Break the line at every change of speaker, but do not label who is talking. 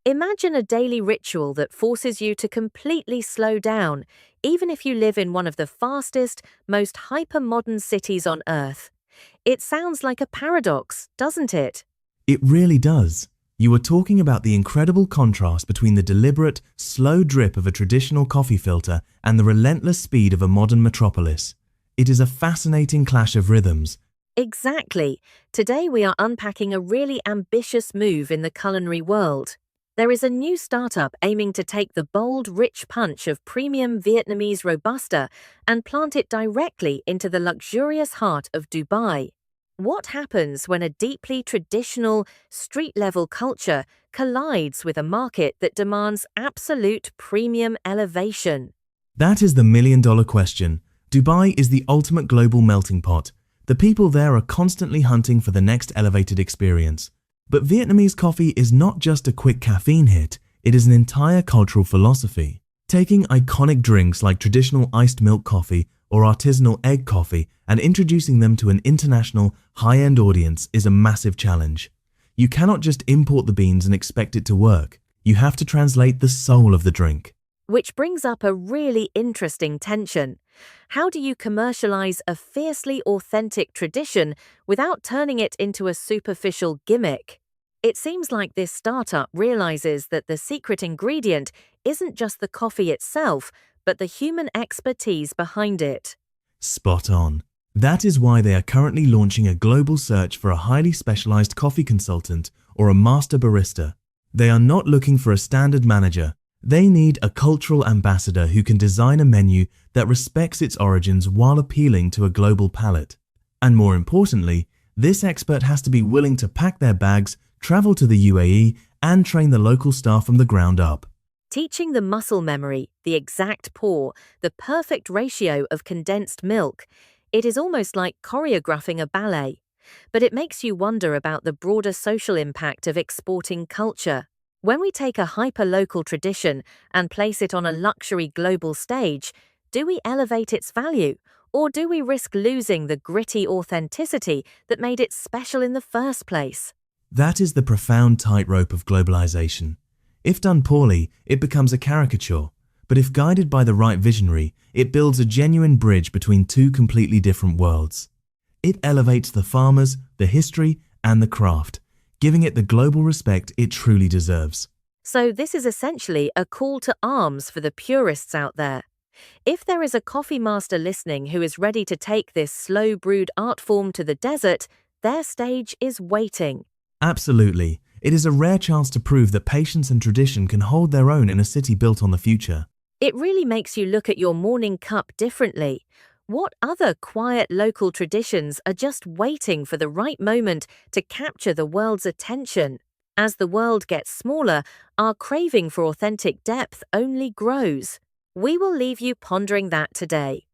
Imagine a daily ritual that forces you to completely slow down, even if you live in one of the fastest, most hyper-modern cities on Earth. It sounds like a paradox, doesn't it?
It really does. You are talking about the incredible contrast between the deliberate, slow drip of a traditional coffee filter and the relentless speed of a modern metropolis. It is a fascinating clash of rhythms.
Exactly. Today we are unpacking a really ambitious move in the culinary world. There is a new startup aiming to take the bold, rich punch of premium Vietnamese Robusta and plant it directly into the luxurious heart of Dubai. What happens when a deeply traditional, street-level culture collides with a market that demands absolute premium elevation?
That is the million-dollar question. Dubai is the ultimate global melting pot. The people there are constantly hunting for the next elevated experience. But Vietnamese coffee is not just a quick caffeine hit, it is an entire cultural philosophy. Taking iconic drinks like traditional iced milk coffee or artisanal egg coffee and introducing them to an international, high-end audience is a massive challenge. You cannot just import the beans and expect it to work. You have to translate the soul of the drink.
Which brings up a really interesting tension. How do you commercialize a fiercely authentic tradition without turning it into a superficial gimmick? It seems like this startup realizes that the secret ingredient isn't just the coffee itself, but the human expertise behind it.
Spot on. That is why they are currently launching a global search for a highly specialized coffee consultant or a master barista. They are not looking for a standard manager. They need a cultural ambassador who can design a menu that respects its origins while appealing to a global palate. And more importantly, this expert has to be willing to pack their bags, travel to the UAE, and train the local staff from the ground up.
Teaching the muscle memory, the exact pour, the perfect ratio of condensed milk, it is almost like choreographing a ballet. But it makes you wonder about the broader social impact of exporting culture. When we take a hyper-local tradition and place it on a luxury global stage, do we elevate its value, or do we risk losing the gritty authenticity that made it special in the first place?
That is the profound tightrope of globalization. If done poorly, it becomes a caricature, but if guided by the right visionary, it builds a genuine bridge between two completely different worlds. It elevates the farmers, the history, and the craft, giving it the global respect it truly deserves.
So this is essentially a call to arms for the purists out there. If there is a coffee master listening who is ready to take this slow-brewed art form to the desert, their stage is waiting.
Absolutely. It is a rare chance to prove that patience and tradition can hold their own in a city built on the future.
It really makes you look at your morning cup differently. What other quiet local traditions are just waiting for the right moment to capture the world's attention? As the world gets smaller, our craving for authentic depth only grows. We will leave you pondering that today.